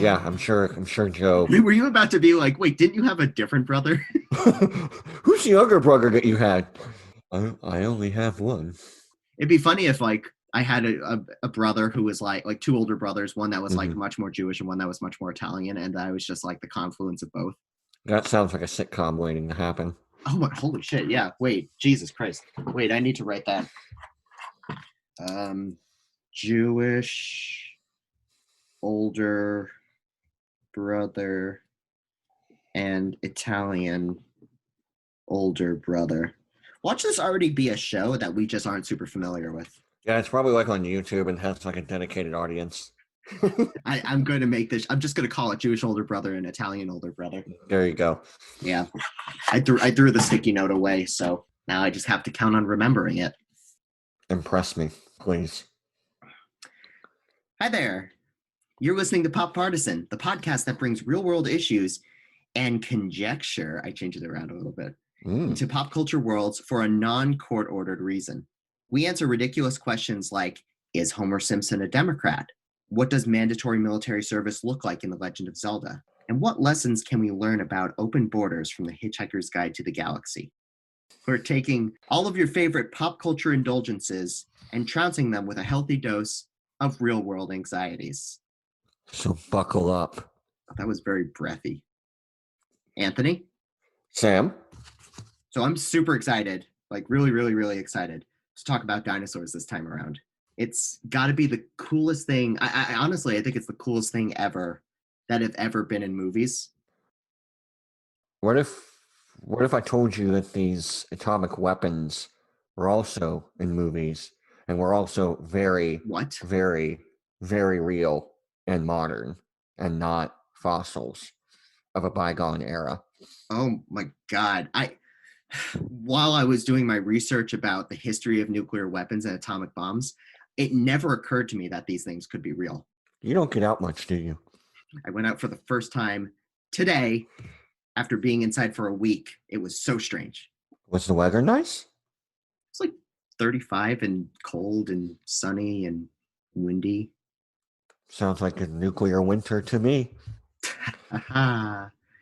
Yeah, I'm sure Joe. Were you about to be like, wait, didn't you have a different brother? Who's the younger brother that you had? I only have one. It'd be funny if like I had a brother who was like two older brothers, one that was like much more Jewish and one that was much more Italian, and I was just like the confluence of both. That sounds like a sitcom waiting to happen. Oh my, holy shit! Yeah, wait, Jesus Christ! Wait, I need to write that. Jewish older brother and Italian older brother. Watch this already be a show that we just aren't super familiar with. Yeah, it's probably like on YouTube and has like a dedicated audience. I'm going to make this. I'm just going to call it Jewish older brother and Italian older brother. There you go. Yeah, I threw the sticky note away, so now I just have to count on remembering it. Impress me, please. Hi there. You're listening to Pop Partisan, the podcast that brings real-world issues and conjecture, I changed it around a little bit, to pop culture worlds for a non-court-ordered reason. We answer ridiculous questions like, is Homer Simpson a Democrat? What does mandatory military service look like in The Legend of Zelda? And what lessons can we learn about open borders from The Hitchhiker's Guide to the Galaxy? We're taking all of your favorite pop culture indulgences and trouncing them with a healthy dose of real-world anxieties. So buckle up. That was very breathy. Anthony? Sam? So I'm super excited, like really, really, really excited to talk about dinosaurs this time around. It's got to be the coolest thing. I honestly, I think it's the coolest thing ever that have ever been in movies. What if I told you that these atomic weapons were also in movies and were also very, very, very real and modern and not fossils of a bygone era? Oh my God. While I was doing my research about the history of nuclear weapons and atomic bombs, it never occurred to me that these things could be real. You don't get out much, do you? I went out for the first time today after being inside for a week. It was so strange. Was the weather nice? It's like 35 and cold and sunny and windy. Sounds like a nuclear winter to me.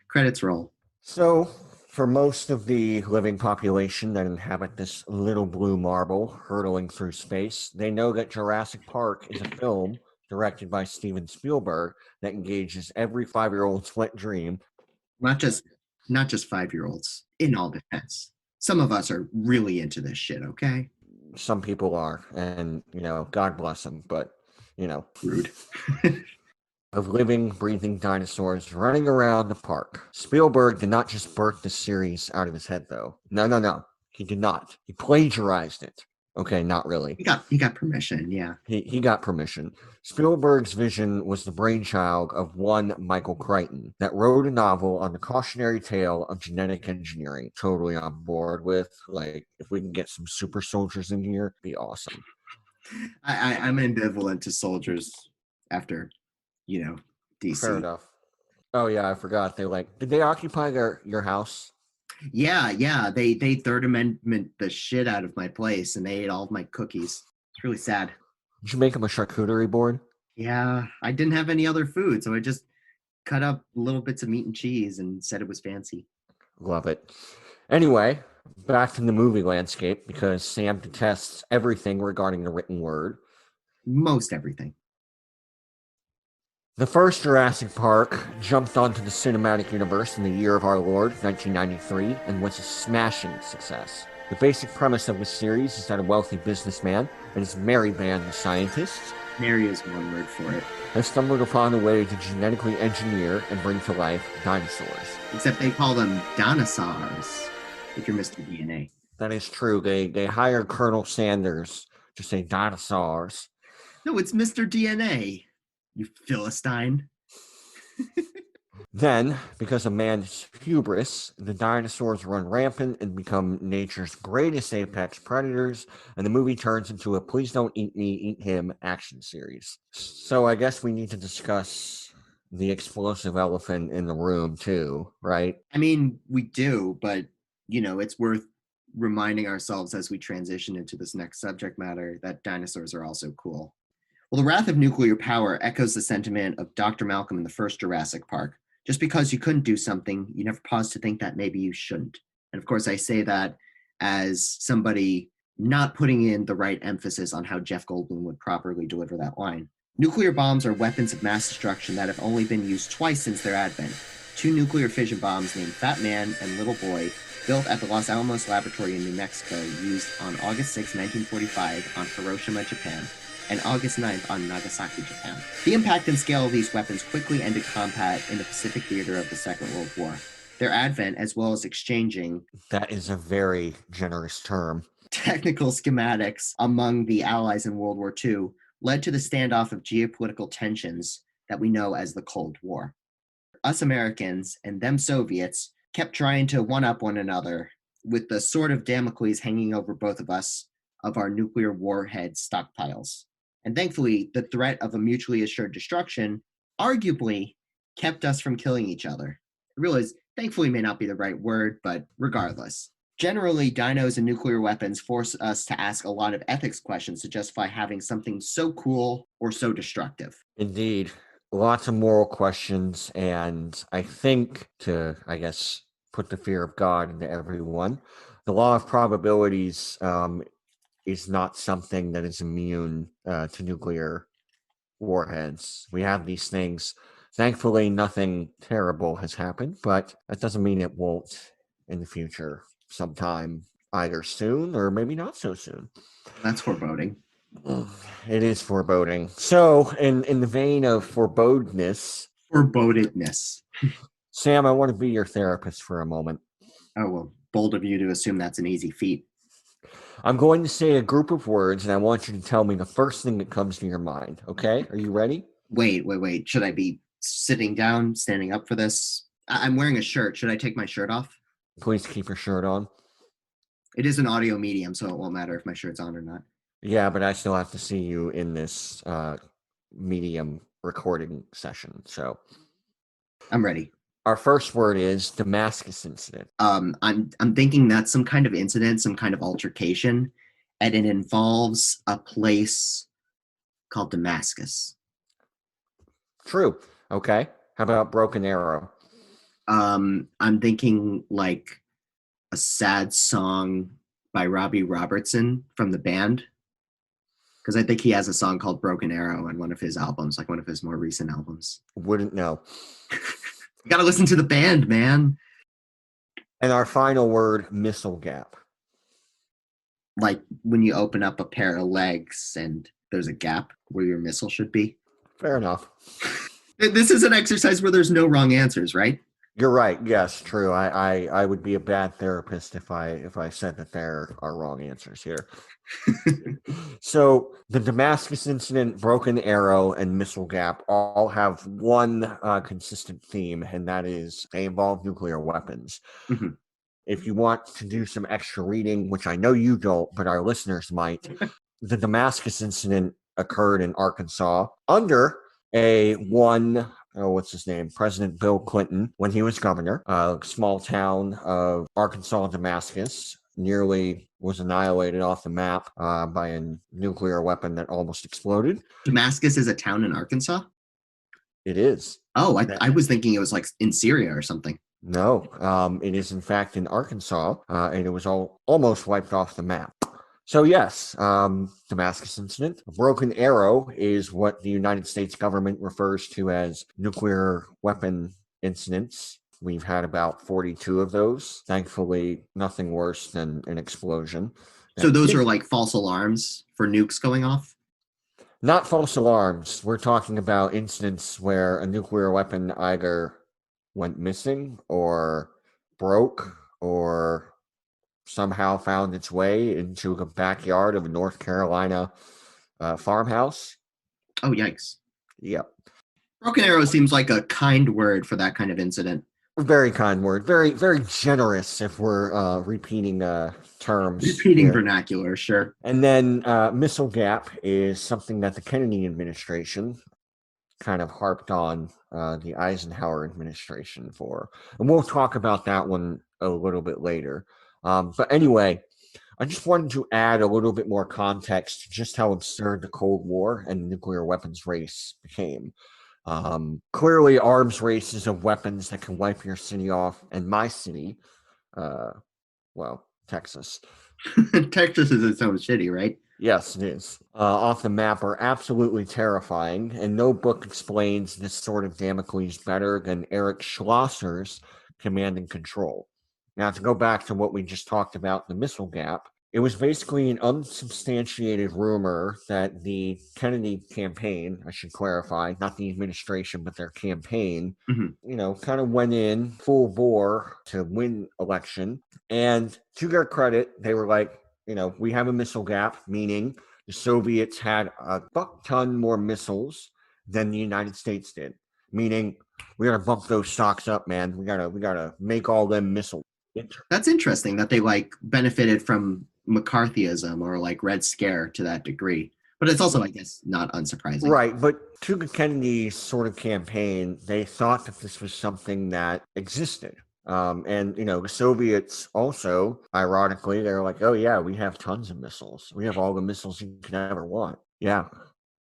Credits roll. So, for most of the living population that inhabit this little blue marble hurtling through space, they know that Jurassic Park is a film directed by Steven Spielberg that engages every 5-year-old's wet dream. Not just 5-year-olds, in all defense. Some of us are really into this shit, okay? Some people are, and, God bless them, but, Rude. of living, breathing dinosaurs running around the park. Spielberg did not just birth the series out of his head, though. No. He did not. He plagiarized it. Okay, not really. He got permission, yeah. He got permission. Spielberg's vision was the brainchild of one Michael Crichton that wrote a novel on the cautionary tale of genetic engineering. Totally on board with, like, if we can get some super soldiers in here, it'd be awesome. I'm ambivalent to soldiers after, DC. Fair enough. Oh yeah, I forgot. Did they occupy your house? Yeah. They Third Amendment the shit out of my place, and they ate all of my cookies. It's really sad. Did you make them a charcuterie board? Yeah, I didn't have any other food, so I just cut up little bits of meat and cheese and said it was fancy. Love it. Anyway, back to the movie landscape, because Sam detests everything regarding the written word. Most everything. The first Jurassic Park jumped onto the cinematic universe in the year of our Lord, 1993, and was a smashing success. The basic premise of the series is that a wealthy businessman and his merry band of scientists, merry is one word for it, have stumbled upon a way to genetically engineer and bring to life dinosaurs. Except they call them dinosaurs, if you're Mr. DNA. That is true. They hired Colonel Sanders to say dinosaurs. No, it's Mr. DNA. You Philistine. Then, because of man's hubris, the dinosaurs run rampant and become nature's greatest apex predators, and the movie turns into a please don't eat me, eat him action series. So I guess we need to discuss the explosive elephant in the room too, right? I mean, we do, but, it's worth reminding ourselves as we transition into this next subject matter that dinosaurs are also cool. Well, the wrath of nuclear power echoes the sentiment of Dr. Malcolm in the first Jurassic Park. Just because you couldn't do something, you never pause to think that maybe you shouldn't. And of course, I say that as somebody not putting in the right emphasis on how Jeff Goldblum would properly deliver that line. Nuclear bombs are weapons of mass destruction that have only been used twice since their advent. 2 nuclear fission bombs named Fat Man and Little Boy, built at the Los Alamos Laboratory in New Mexico, used on August 6, 1945 on Hiroshima, Japan, and August 9th on Nagasaki, Japan. The impact and scale of these weapons quickly ended combat in the Pacific theater of the Second World War. Their advent, as well as exchanging... That is a very generous term. ...technical schematics among the Allies in World War II, led to the standoff of geopolitical tensions that we know as the Cold War. Us Americans and them Soviets kept trying to one-up one another with the sword of Damocles hanging over both of us of our nuclear warhead stockpiles. And thankfully, the threat of a mutually assured destruction arguably kept us from killing each other. I realize thankfully may not be the right word, but regardless. Generally, dinos and nuclear weapons force us to ask a lot of ethics questions to justify having something so cool or so destructive. Indeed. Lots of moral questions, and I think to, put the fear of God into everyone, the law of probabilities is not something that is immune to nuclear warheads. We have these things. Thankfully, nothing terrible has happened, but that doesn't mean it won't in the future sometime, either soon or maybe not so soon. That's foreboding. It is foreboding. So, in the vein of forebodedness, Sam, I want to be your therapist for a moment. Oh, well, bold of you to assume that's an easy feat. I'm going to say a group of words, and I want you to tell me the first thing that comes to your mind. Okay? Are you ready? Wait. Should I be sitting down, standing up for this? I'm wearing a shirt. Should I take my shirt off? Please keep your shirt on. It is an audio medium, so it won't matter if my shirt's on or not. Yeah, but I still have to see you in this medium recording session, so. I'm ready. Our first word is Damascus Incident. I'm thinking that's some kind of incident, some kind of altercation, and it involves a place called Damascus. True. Okay. How about Broken Arrow? I'm thinking like a sad song by Robbie Robertson from the band. Because I think he has a song called Broken Arrow on one of his albums, like one of his more recent albums. Wouldn't know. You gotta listen to the band, man. And our final word, Missile Gap. Like when you open up a pair of legs and there's a gap where your missile should be. Fair enough. This is an exercise where there's no wrong answers, right? You're right. Yes, true. I would be a bad therapist if I said that there are wrong answers here. So the Damascus Incident, Broken Arrow, and Missile Gap all have one consistent theme, and that is they involve nuclear weapons. Mm-hmm. If you want to do some extra reading, which I know you don't, but our listeners might, the Damascus Incident occurred in Arkansas under President Bill Clinton, when he was governor. A small town of Arkansas, Damascus, nearly was annihilated off the map by a nuclear weapon that almost exploded. Damascus is a town in Arkansas? It is. Oh, I was thinking it was like in Syria or something. No, it is in fact in Arkansas, and it was almost wiped off the map. So yes, Damascus Incident. A Broken Arrow is what the United States government refers to as nuclear weapon incidents. We've had about 42 of those. Thankfully, nothing worse than an explosion. So those are like false alarms for nukes going off? Not false alarms. We're talking about incidents where a nuclear weapon either went missing or broke or somehow found its way into the backyard of a North Carolina farmhouse. Oh, yikes. Yep. Broken Arrow seems like a kind word for that kind of incident. Very kind word. Very, very generous if we're repeating terms. Repeating here. Vernacular, sure. And then Missile Gap is something that the Kennedy administration kind of harped on the Eisenhower administration for. And we'll talk about that one a little bit later. But anyway, I just wanted to add a little bit more context to just how absurd the Cold War and the nuclear weapons race became. Clearly, arms races of weapons that can wipe your city off, and my city, Texas. Texas is its own shitty, right? Yes, it is. Off the map are absolutely terrifying, and no book explains this sort of Damocles better than Eric Schlosser's Command and Control. Now, to go back to what we just talked about, the missile gap, it was basically an unsubstantiated rumor that the Kennedy campaign, I should clarify, not the administration, but their campaign, kind of went in full bore to win election. And to their credit, they were like, we have a missile gap, meaning the Soviets had a buck-ton more missiles than the United States did. Meaning, we gotta bump those stocks up, man. We gotta make all them missiles. That's interesting that they benefited from McCarthyism or Red Scare to that degree. But it's also, I guess, not unsurprising. Right, but to the Kennedy sort of campaign, they thought that this was something that existed. And the Soviets also, ironically, they're like, oh yeah, we have tons of missiles. We have all the missiles you can ever want. Yeah.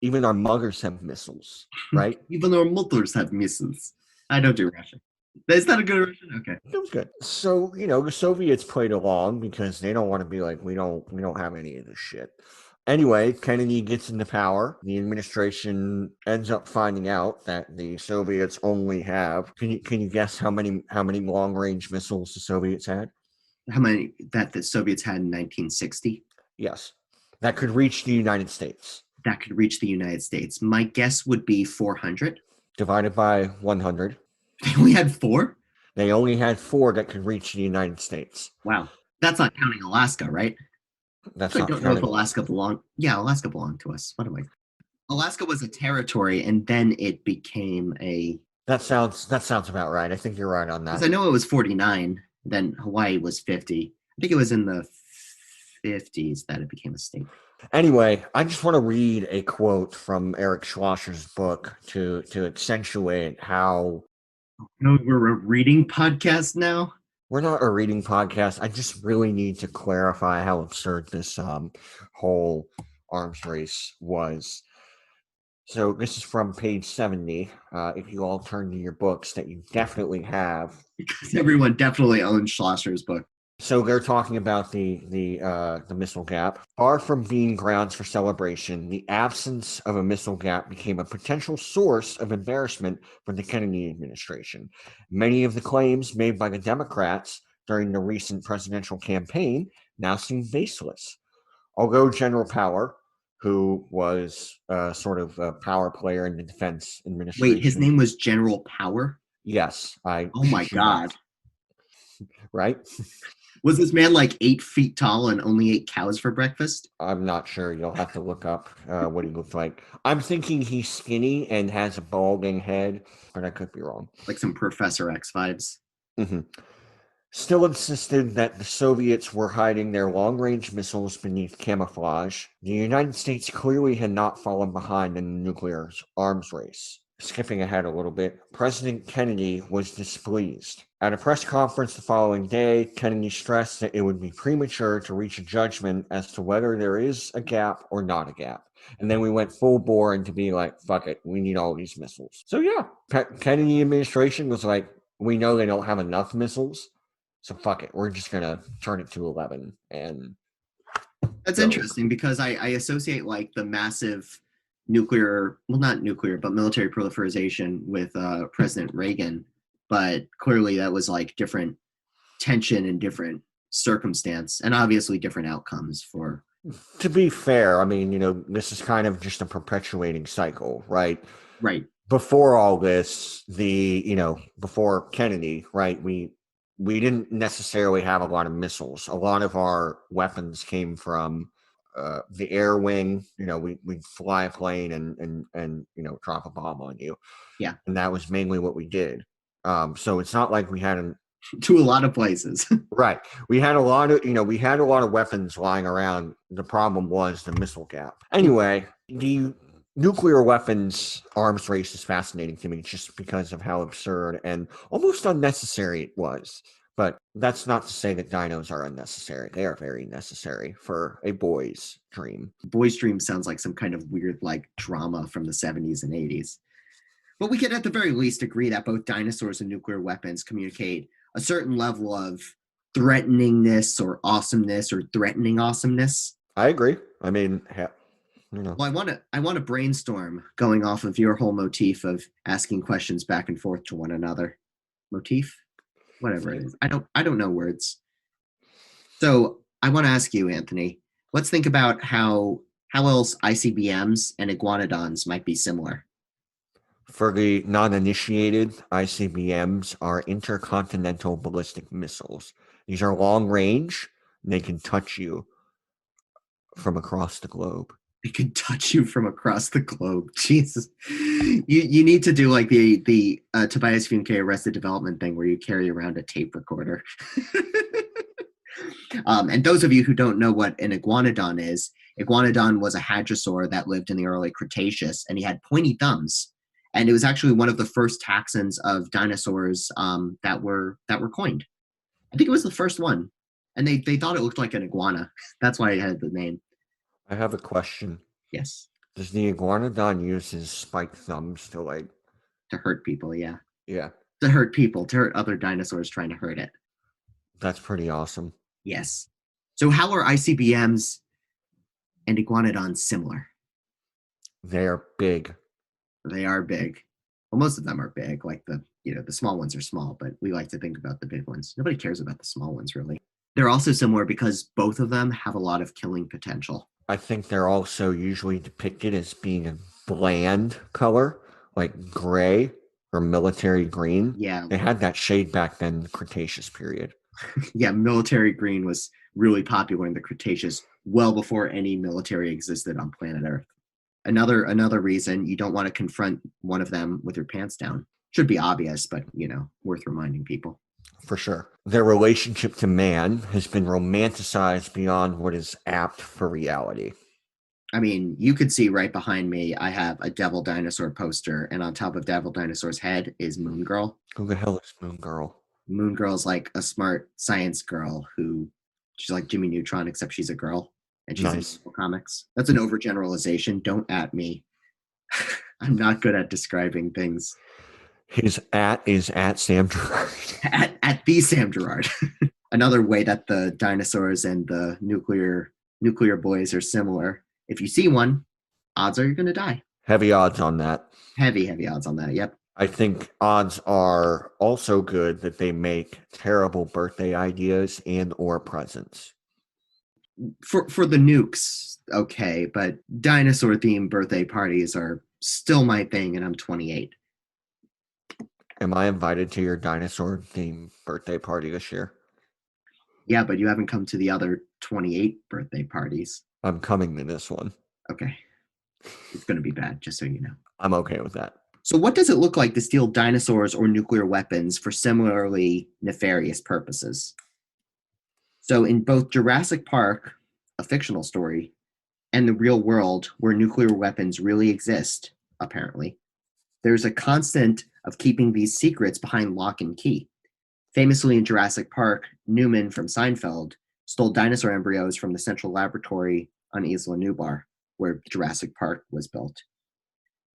Even our mothers have missiles, right? Even our mothers have missiles. I don't do Russian. Is that a good Russian? Okay. It was good. So, the Soviets played along because they don't want to be like, we don't have any of this shit. Anyway, Kennedy gets into power. The administration ends up finding out that the Soviets only have. Can you guess how many long range missiles the Soviets had? How many that the Soviets had in 1960? Yes, that could reach the United States. That could reach the United States. My guess would be 400. Divided by 100. They only had 4? They only had 4 that could reach the United States. Wow, that's not counting Alaska, right? That's I don't know if Alaska belonged. Yeah, Alaska belonged to us. What am I? Alaska was a territory, and then it became a. That sounds about right. I think you're right on that. Because I know it was 49. Then Hawaii was 50. I think it was in the 50s that it became a state. Anyway, I just want to read a quote from Eric Schlosser's book to accentuate how. No, we're a reading podcast now. We're not a reading podcast. I just really need to clarify how absurd this whole arms race was. So this is from page 70. If you all turn to your books that you definitely have. Because everyone definitely owns Schlosser's book. So they're talking about the missile gap. Far from being grounds for celebration, the absence of a missile gap became a potential source of embarrassment for the Kennedy administration. Many of the claims made by the Democrats during the recent presidential campaign now seem baseless. Although General Power, who was sort of a power player in the defense administration. Wait, his name was General Power? Yes. Oh my God. Right? Was this man 8 feet tall and only ate cows for breakfast? I'm not sure. You'll have to look up what he looked like. I'm thinking he's skinny and has a balding head, but I could be wrong. Like some Professor X vibes. Mm-hmm. Still insisted that the Soviets were hiding their long-range missiles beneath camouflage. The United States clearly had not fallen behind in the nuclear arms race. Skipping ahead a little bit, President Kennedy was displeased. At a press conference the following day, Kennedy stressed that it would be premature to reach a judgment as to whether there is a gap or not a gap. And then we went full bore into being like, fuck it, we need all these missiles. So yeah, Kennedy administration was like, we know they don't have enough missiles, so fuck it, we're just going to turn it to 11. And that's interesting because I associate the massive nuclear, well, not nuclear, but military proliferation with President Reagan. But clearly that was different tension and different circumstance and obviously different outcomes for. To be fair, I mean, this is kind of just a perpetuating cycle, right? Right. Before all this, before Kennedy, right, we didn't necessarily have a lot of missiles. A lot of our weapons came from the air wing. We'd fly a plane and drop a bomb on you. Yeah. And that was mainly what we did. So it's not like we had to a lot of places. Right. We had a lot of weapons lying around. The problem was the missile gap. Anyway, the nuclear weapons arms race is fascinating to me just because of how absurd and almost unnecessary it was. But that's not to say that dinos are unnecessary. They are very necessary for a boy's dream. Boy's dream sounds like some kind of weird like drama from the 70s and 80s. But we could at the very least agree that both dinosaurs and nuclear weapons communicate a certain level of threateningness or awesomeness or threatening awesomeness. I agree. I mean, Well, I want to brainstorm going off of your whole motif of asking questions back and forth to one another. Motif? Whatever it is. I don't know words. So I want to ask you, Anthony, let's think about how else ICBMs and Iguanodons might be similar. For the non-initiated, ICBMs are intercontinental ballistic missiles. These are long range, and they can touch you from across the globe. They can touch you from across the globe. Jesus. You need to do like the Tobias Funke Arrested Development thing where you carry around a tape recorder. And those of you who don't know what an iguanodon is, Iguanodon was a hadrosaur that lived in the early Cretaceous, and he had pointy thumbs. And it was actually one of the first taxons of dinosaurs that were coined. I think it was the first one. And they thought it looked like an iguana. That's why it had the name. I have a question. Yes. Does the Iguanodon use his spiked thumbs to hurt people? Yeah. Yeah. To hurt people, to hurt other dinosaurs trying to hurt it. That's pretty awesome. Yes. So how are ICBMs and Iguanodons similar? They are big. They are big. Well, most of them are big. Like the small ones are small, but we like to think about the big ones. Nobody cares about the small ones, really. They're also similar because both of them have a lot of killing potential. I think they're also usually depicted as being a bland color, like gray or military green. Yeah. They had that shade back then in the Cretaceous period. Yeah, military green was really popular in the Cretaceous well before any military existed on planet Earth. Another reason you don't want to confront one of them with your pants down. Should be obvious, but, worth reminding people. For sure. Their relationship to man has been romanticized beyond what is apt for reality. I mean, you could see right behind me, I have a Devil Dinosaur poster, and on top of Devil Dinosaur's head is Moon Girl. Who the hell is Moon Girl? Moon Girl's like a smart science girl she's like Jimmy Neutron, except she's a girl. And she's Nice. in comics. That's an overgeneralization. Don't at me. I'm not good at describing things. His @ is at Sam Gerard. At the Sam Gerard. Another way that the dinosaurs and the nuclear boys are similar. If you see one, odds are you're going to die. Heavy odds on that. Heavy odds on that. Yep. I think odds are also good that they make terrible birthday ideas and or presents. For the nukes, okay, but dinosaur themed birthday parties are still my thing, and I'm 28. Am I invited to your dinosaur themed birthday party this year? Yeah, but you haven't come to the other 28 birthday parties. I'm coming to this one. Okay. It's going to be bad, just so you know. I'm okay with that. So what does it look like to steal dinosaurs or nuclear weapons for similarly nefarious purposes? So in both Jurassic Park, a fictional story, and the real world where nuclear weapons really exist, apparently, there's a constant of keeping these secrets behind lock and key. Famously in Jurassic Park, Newman from Seinfeld stole dinosaur embryos from the Central Laboratory on Isla Nublar, where Jurassic Park was built.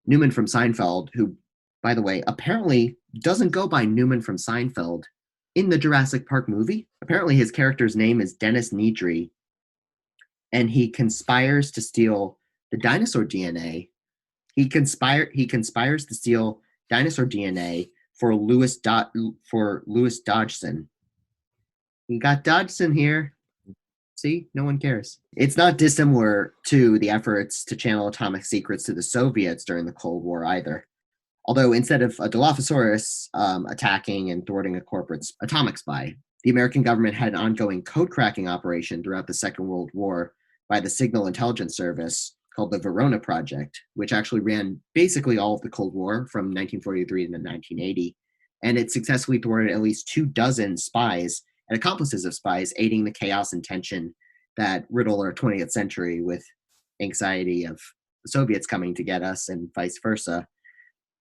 Newman from Seinfeld, who, by the way, apparently doesn't go by Newman from Seinfeld in the Jurassic Park movie. Apparently his character's name is Dennis Nedry, and he conspires to steal the dinosaur DNA. He conspires to steal dinosaur DNA for Louis Dodgson. You got Dodgson here. See, no one cares. It's not dissimilar to the efforts to channel atomic secrets to the Soviets during the Cold War either. Although instead of a Dilophosaurus attacking and thwarting a corporate atomic spy, the American government had an ongoing code cracking operation throughout the Second World War by the Signal Intelligence Service called the Verona Project, which actually ran basically all of the Cold War from 1943 to 1980. And it successfully thwarted at least 24 spies and accomplices of spies, aiding the chaos and tension that riddle our 20th century with anxiety of the Soviets coming to get us and vice versa.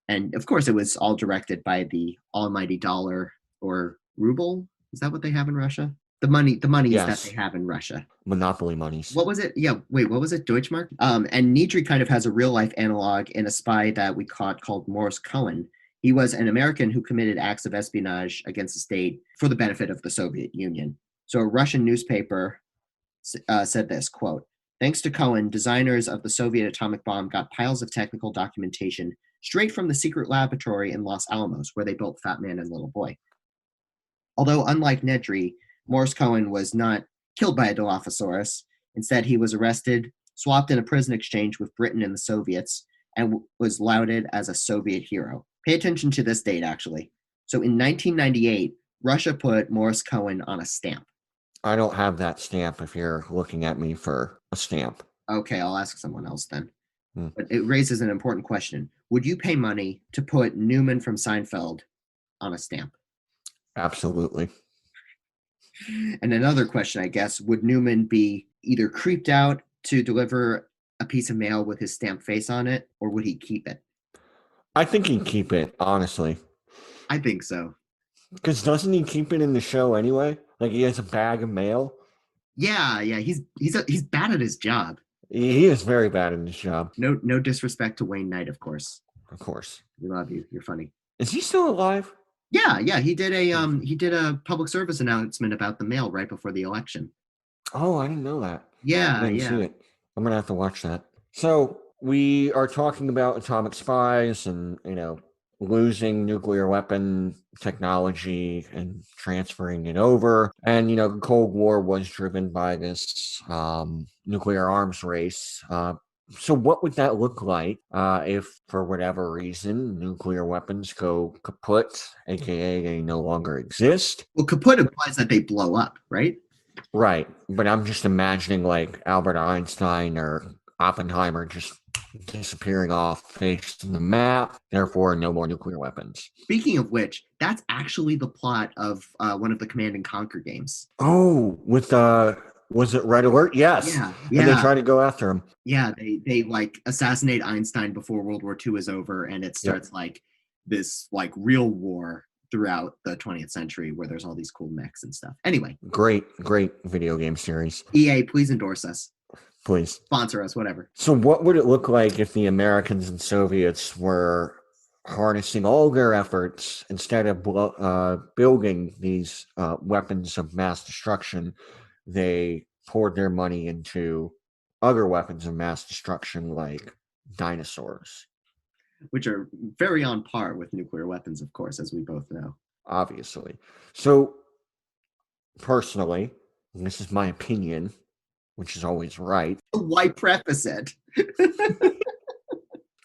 And of course, it was all directed by the almighty dollar or ruble. Is that what they have in Russia? The monies that Yes, they have in Russia. monopoly monies. What was it? Yeah, wait, what was it? Deutschmark? And Nidri kind of has a real life analog in a spy that we caught called Morris Cohen. He was an American who committed acts of espionage against the state for the benefit of the Soviet Union. So a Russian newspaper said this, quote, thanks to Cohen, designers of the Soviet atomic bomb got piles of technical documentation straight from the secret laboratory in Los Alamos, where they built Fat Man and Little Boy. Although, unlike Nedry, Morris Cohen was not killed by a Dilophosaurus. Instead, he was arrested, swapped in a prison exchange with Britain and the Soviets, and was lauded as a Soviet hero. Pay attention to this date, actually. So in 1998, Russia put Morris Cohen on a stamp. I don't have that stamp if you're looking at me for a stamp. Okay, I'll ask someone else then. But it raises an important question. Would you pay money to put Newman from Seinfeld on a stamp? Absolutely. And another question, I guess, would Newman be either creeped out to deliver a piece of mail with his stamped face on it, or would he keep it? I think he'd keep it, honestly. I think so. Because doesn't he keep it in the show anyway? Like he has a bag of mail? Yeah, he's bad at his job. He is very bad at his job. No disrespect to Wayne Knight, of course. Of course. We love you. You're funny. Is he still alive? Yeah. He did a public service announcement about the mail right before the election. Oh, I didn't know that. Yeah, I didn't see it. I'm gonna have to watch that. So we are talking about atomic spies and losing nuclear weapon technology and transferring it over. And the Cold War was driven by this nuclear arms race. So what would that look like if, for whatever reason, nuclear weapons go kaput, aka they no longer exist? Well, kaput implies that they blow up, right? Right, but I'm just imagining like Albert Einstein or Oppenheimer just disappearing off face of the map, therefore no more nuclear weapons. Speaking of which, that's actually the plot of one of the Command and Conquer games. Oh, with was it Red Alert? Yes. Yeah. And they try to go after him. Yeah, they like assassinate Einstein before World War II is over, and it starts like this like real war throughout the 20th century where there's all these cool mechs and stuff. Anyway. Great video game series. EA, please endorse us. Please. Sponsor us, whatever. So what would it look like if the Americans and Soviets were harnessing all their efforts instead of building these weapons of mass destruction? They poured their money into other weapons of mass destruction like dinosaurs. Which are very on par with nuclear weapons, of course, as we both know. Obviously. So, personally, and this is my opinion, which is always right. Why preface it?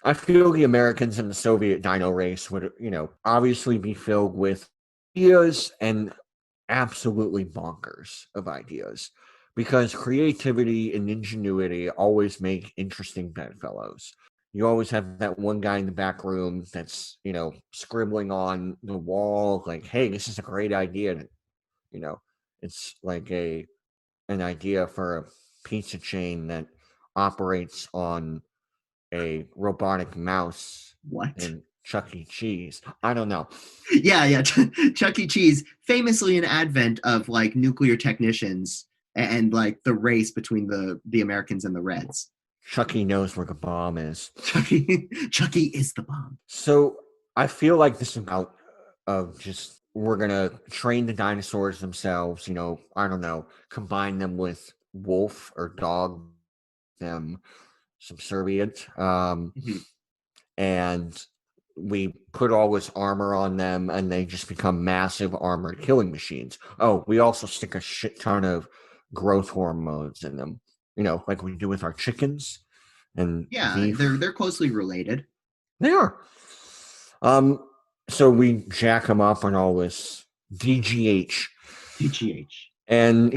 I feel the Americans and the Soviet dino race would, obviously be filled with ideas and absolutely bonkers of ideas, because creativity and ingenuity always make interesting bedfellows. You always have that one guy in the back room that's, scribbling on the wall, like, hey, this is a great idea. It's like an idea for a pizza chain that operates on a robotic mouse. What? And Chuck E. Cheese. I don't know. Yeah. Chuck E. Cheese, famously an advent of like nuclear technicians and like the race between the Americans and the Reds. Chucky knows where the bomb is. Chucky is the bomb. So I feel like this is about just we're gonna train the dinosaurs themselves. I don't know, combine them with wolf or dog, them subservient, and we put all this armor on them, and they just become massive armored killing machines. Oh, we also stick a shit ton of growth hormones in them. Like we do with our chickens and beef. They're closely related. They are. So we jack them up on all this DGH. And,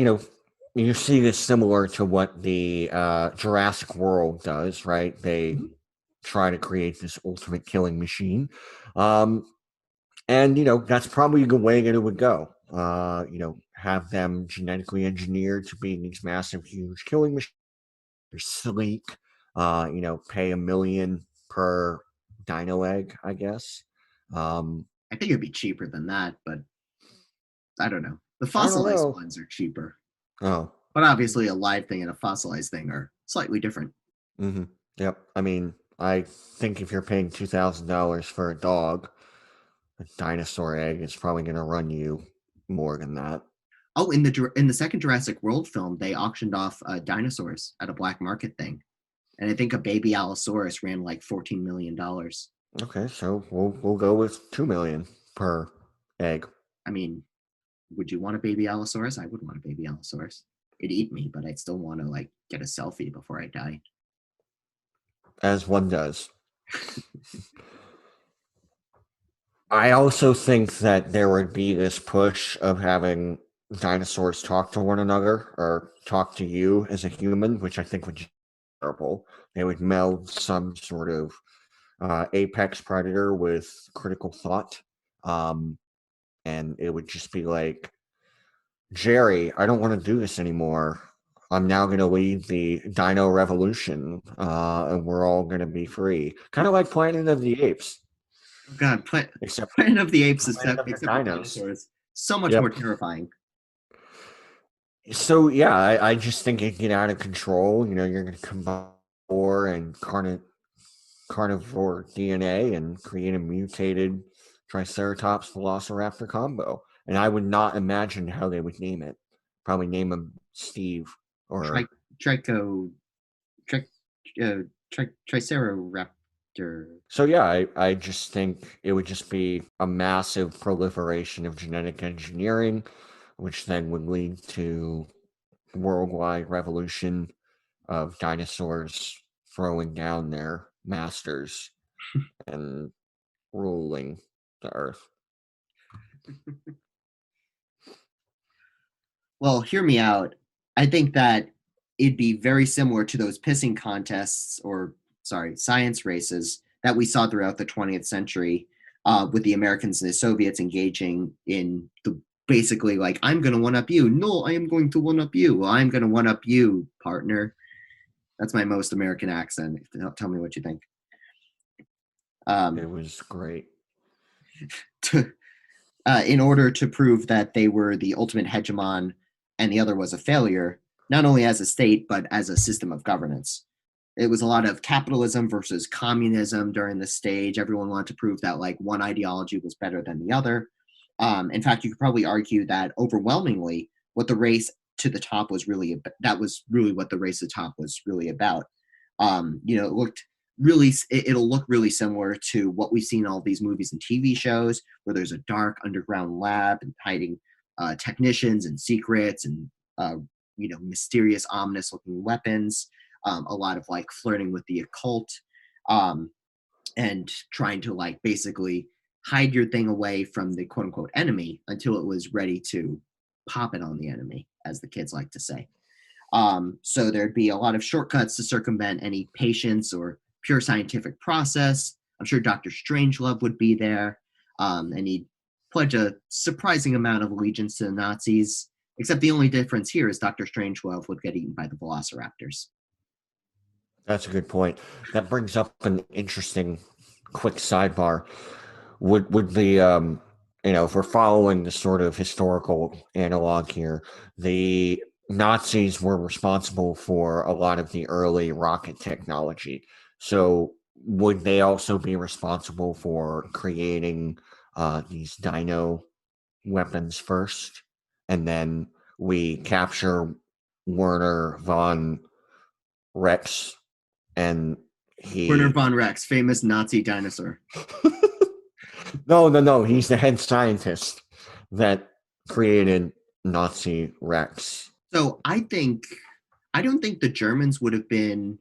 you see this similar to what the Jurassic World does, right? They try to create this ultimate killing machine. And, that's probably the way that it would go. Have them genetically engineered to be these massive, huge killing machines. They're sleek, pay $1 million per dino egg, I guess. I think it'd be cheaper than that, but I don't know. The I don't fossilized know. ones are cheaper. Oh. But obviously a live thing and a fossilized thing are slightly different. Mm-hmm. Yep. I mean, I think if you're paying $2,000 for a dog, a dinosaur egg is probably going to run you more than that. Oh, in the second Jurassic World film, they auctioned off dinosaurs at a black market thing, and I think a baby Allosaurus ran like $14 million. Okay, so we'll go with 2 million per egg. I mean, would you want a baby Allosaurus? I would want a baby Allosaurus. It'd eat me, but I'd still want to like get a selfie before I die. As one does. I also think that there would be this push of having dinosaurs talk to one another or talk to you as a human, which I think would be terrible. They would meld some sort of apex predator with critical thought. And it would just be like, Jerry, I don't want to do this anymore. I'm now going to lead the dino revolution, and we're all going to be free. Kind of like Planet of the Apes. Oh God, Except Planet of the Apes, except of the for dinos. dinosaurs, so much Yep. more terrifying. So yeah, I just think it get out of control. You know, you're going to combine war and carnivore DNA and create a mutated Triceratops Velociraptor combo. And I would not imagine how they would name it. Probably name him Steve or Triceroraptor. So yeah, I just think it would just be a massive proliferation of genetic engineering, which then would lead to worldwide revolution of dinosaurs throwing down their masters and ruling the earth. Well, hear me out. I think that it'd be very similar to those pissing contests or, sorry, science races that we saw throughout the 20th century with the Americans and the Soviets engaging in the basically like, I'm going to one up you. No, I am going to one up you. Well, I'm going to one up you, partner. That's my most American accent. Tell me what you think. It was great. In order to prove that they were the ultimate hegemon and the other was a failure, not only as a state, but as a system of governance. It was a lot of capitalism versus communism during the stage. Everyone wanted to prove that like one ideology was better than the other. In fact, you could probably argue that overwhelmingly, what the race to the top was really that was really what the race to the top was really about. It looked really it'll look really similar to what we've seen in all these movies and TV shows where there's a dark underground lab and hiding technicians and secrets and mysterious ominous looking weapons, a lot of like flirting with the occult, and trying to like basically hide your thing away from the quote unquote enemy until it was ready to pop it on the enemy, as the kids like to say. So there'd be a lot of shortcuts to circumvent any patience or pure scientific process. I'm sure Dr. Strangelove would be there, and he'd pledge a surprising amount of allegiance to the Nazis, except the only difference here is Dr. Strangelove would get eaten by the velociraptors. That's a good point. That brings up an interesting quick sidebar. Would the if we're following the sort of historical analog here, the Nazis were responsible for a lot of the early rocket technology. So would they also be responsible for creating these dino weapons first? And then we capture Werner von Rex and Werner von Rex, famous Nazi dinosaur. No. He's the head scientist that created Nazi Rex. So I don't think the Germans would have been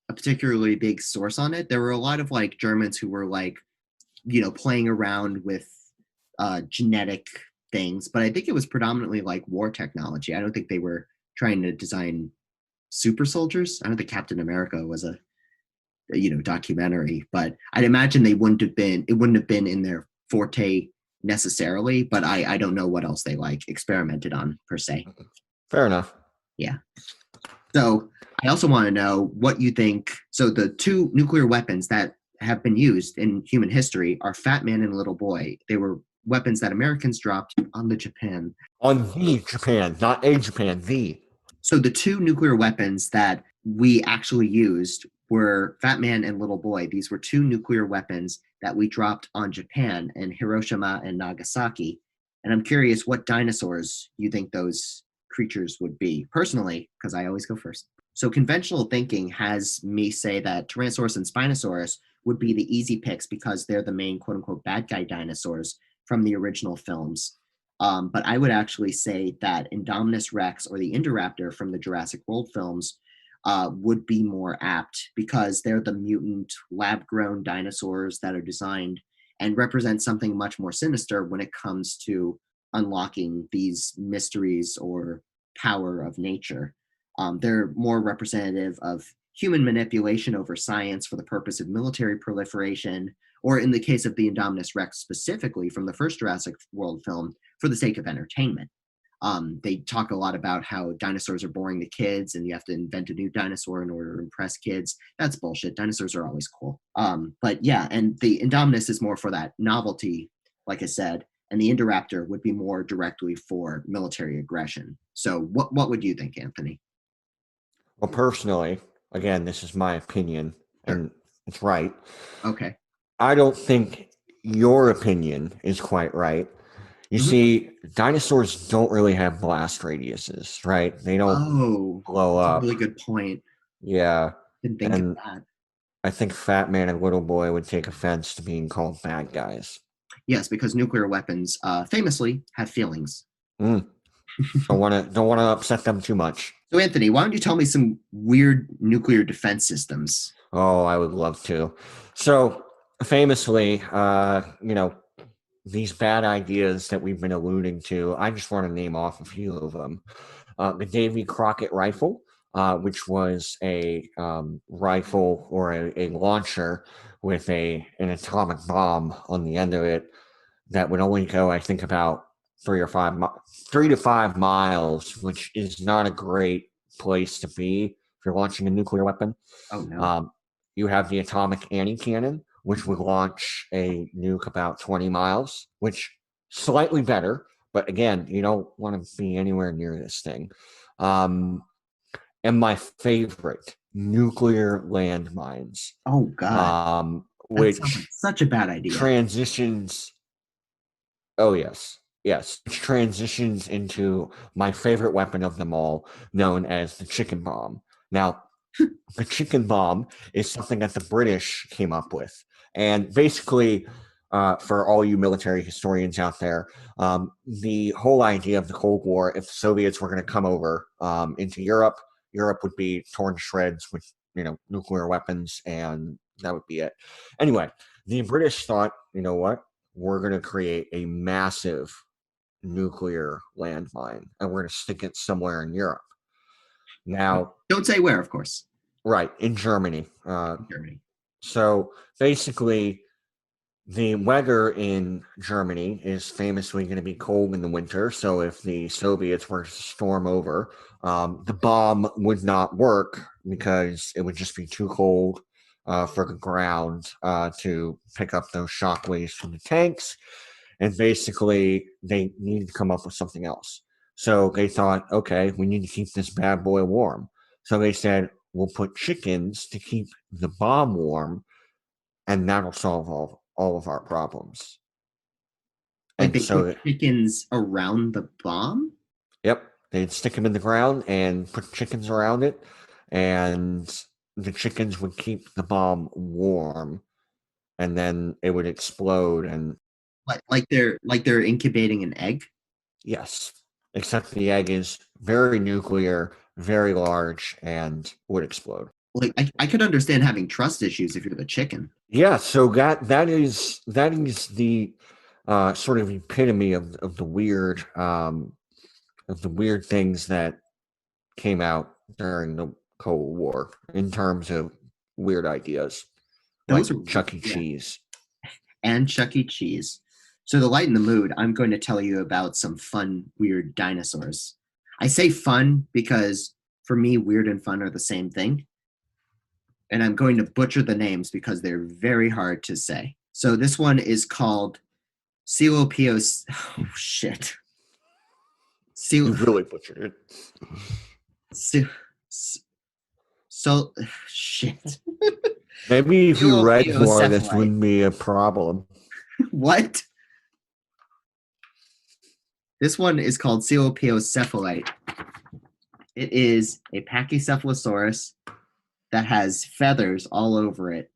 a particularly big source on it. There were a lot of like Germans who were like, playing around with genetic things, but I think it was predominantly like war technology. I don't think they were trying to design super soldiers. I don't think Captain America was a documentary, but I'd imagine it wouldn't have been in their forte necessarily, but I don't know what else they like experimented on per se. Fair enough. Yeah. So I also want to know what you think. So the two nuclear weapons that have been used in human history are Fat Man and Little Boy. They were weapons that Americans dropped on the Japan. On the Japan, not a Japan, the. So the two nuclear weapons that we actually used were Fat Man and Little Boy. These were two nuclear weapons that we dropped on Japan in Hiroshima and Nagasaki. And I'm curious what dinosaurs you think those creatures would be. Personally, because I always go first. So conventional thinking has me say that Tyrannosaurus and Spinosaurus would be the easy picks because they're the main quote unquote bad guy dinosaurs from the original films. But I would actually say that Indominus Rex or the Indoraptor from the Jurassic World films would be more apt because they're the mutant lab-grown dinosaurs that are designed and represent something much more sinister when it comes to unlocking these mysteries or power of nature. They're more representative of human manipulation over science for the purpose of military proliferation, or in the case of the Indominus Rex specifically from the first Jurassic World film, for the sake of entertainment. They talk a lot about how dinosaurs are boring to kids and you have to invent a new dinosaur in order to impress kids. That's bullshit. Dinosaurs are always cool. But yeah, and the Indominus is more for that novelty, like I said, and the Indoraptor would be more directly for military aggression. So what would you think, Anthony? Well, personally, again, this is my opinion, and it's right. Okay. I don't think your opinion is quite right. You see, dinosaurs don't really have blast radiuses, right? They don't blow that's up. a really good point. Yeah. Didn't think of that. I think Fat Man and Little Boy would take offense to being called bad guys. Yes, because nuclear weapons famously have feelings. Don't want to upset them too much. So, Anthony, why don't you tell me some weird nuclear defense systems? Oh, I would love to. So, famously, these bad ideas that we've been alluding to, I just want to name off a few of them. The Davy Crockett rifle, which was a rifle or a launcher with an atomic bomb on the end of it that would only go, I think, about 3 to 5 miles, which is not a great place to be if you're launching a nuclear weapon. Oh, no. You have the atomic anti-cannon, which would launch a nuke about 20 miles, which slightly better, but again, you don't want to be anywhere near this thing. And my favorite, nuclear landmines. Oh, God. Which like such a bad idea. Transitions. Oh, yes. Yes. Which transitions into my favorite weapon of them all, known as the chicken bomb. Now, the chicken bomb is something that the British came up with. And basically, for all you military historians out there, the whole idea of the Cold War, if the Soviets were going to come over into Europe, Europe would be torn to shreds with, nuclear weapons, and that would be it. Anyway, the British thought, you know what? We're going to create a massive nuclear landmine, and we're going to stick it somewhere in Europe. Now, don't say where, of course. Right, in Germany. Germany. So basically, the weather in Germany is famously going to be cold in the winter. So if the Soviets were to storm over, the bomb would not work because it would just be too cold for the ground to pick up those shock waves from the tanks. And basically, they needed to come up with something else. So they thought, okay, we need to keep this bad boy warm. So they said, we'll put chickens to keep the bomb warm, and that'll solve all of our problems. Like they put chickens around the bomb? Yep. They'd stick them in the ground and put chickens around it, and the chickens would keep the bomb warm, and then it would explode. And like they're incubating an egg? Yes. Except the egg is very nuclear, very large, and would explode. Like I could understand having trust issues if you're the chicken. Yeah, so that is the sort of epitome of the weird things that came out during the Cold War in terms of weird ideas. Those like are Chuck E. Cheese. And Chuck E. Cheese. So to lighten the mood, I'm going to tell you about some fun, weird dinosaurs. I say fun because for me, weird and fun are the same thing. And I'm going to butcher the names because they're very hard to say. So this one is called Coelopos. Oh, shit. You really butchered it. Shit. Maybe if you read more, this wouldn't be a problem. What? This one is called Coelopos. It is a Pachycephalosaurus that has feathers all over it.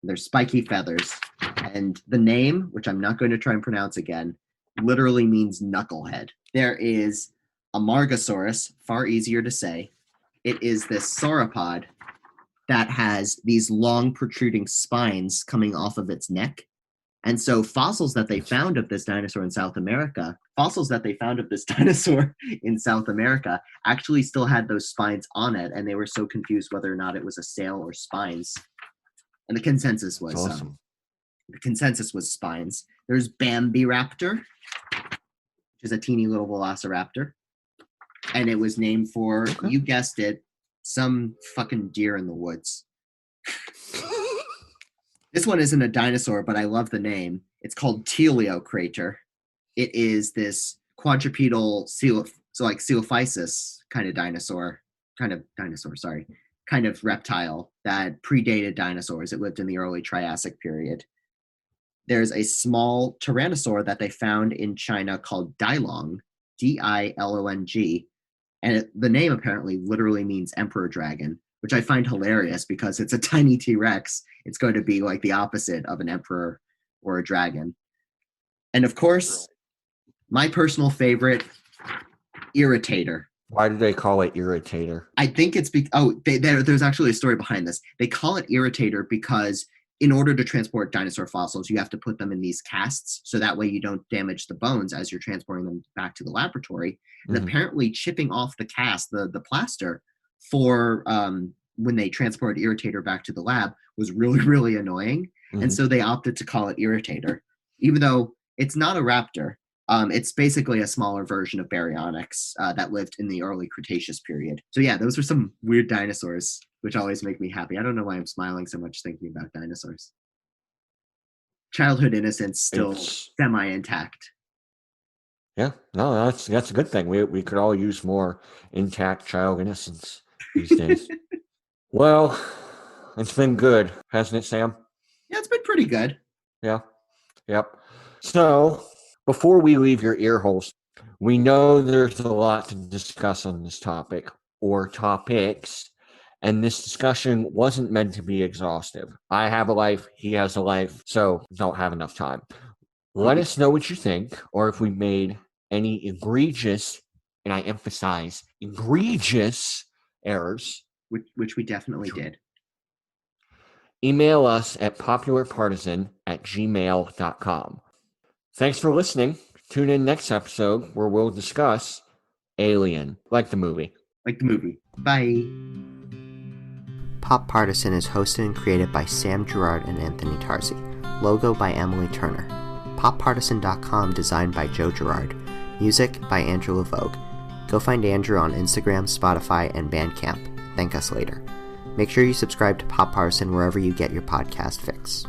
They're spiky feathers. And the name, which I'm not going to try and pronounce again, literally means knucklehead. There is a Margosaurus, far easier to say. It is this sauropod that has these long protruding spines coming off of its neck. And so fossils that they found of this dinosaur in South America actually still had those spines on it, and they were so confused whether or not it was a sail or spines. And the consensus was awesome. Spines. There's Bambi Raptor, which is a teeny little velociraptor. And it was named for, you guessed it, some fucking deer in the woods. This one isn't a dinosaur, but I love the name. It's called Teleocrator. It is this quadrupedal coelophysis kind of reptile that predated dinosaurs. It lived in the early Triassic period. There's a small tyrannosaur that they found in China called Dilong, Dilong, and the name apparently literally means emperor dragon, which I find hilarious because it's a tiny T-Rex. It's going to be like the opposite of an emperor or a dragon. And of course, my personal favorite, Irritator. Why do they call it Irritator? I think it's there's actually a story behind this. They call it Irritator because in order to transport dinosaur fossils, you have to put them in these casts so that way you don't damage the bones as you're transporting them back to the laboratory. And apparently chipping off the cast, the plaster, for when they transported Irritator back to the lab was really, really annoying. And so they opted to call it Irritator, even though it's not a raptor. It's basically a smaller version of Baryonyx that lived in the early Cretaceous period. So yeah, those are some weird dinosaurs, which always make me happy. I don't know why I'm smiling so much thinking about dinosaurs. Childhood innocence still semi-intact. Yeah, no, that's a good thing. We could all use more intact child innocence these days. Well, it's been good, hasn't it, Sam? Yeah, it's been pretty good. Yeah. Yep. So, before we leave your ear holes, we know there's a lot to discuss on this topic, or topics, and this discussion wasn't meant to be exhaustive. I have a life, he has a life, so don't have enough time. Let us know what you think, or if we made any egregious, and I emphasize, egregious errors. Which we definitely did. Email us at popularpartisan@gmail.com. Thanks for listening. Tune in next episode where we'll discuss Alien, like the movie. Bye. Pop Partisan is hosted and created by Sam Gerard and Anthony Tarzi. Logo by Emily Turner. PopPartisan.com designed by Joe Gerard. Music by Andrew LaVogue. Go find Andrew on Instagram, Spotify, and Bandcamp. Thank us later. Make sure you subscribe to Pop Partisan wherever you get your podcast fix.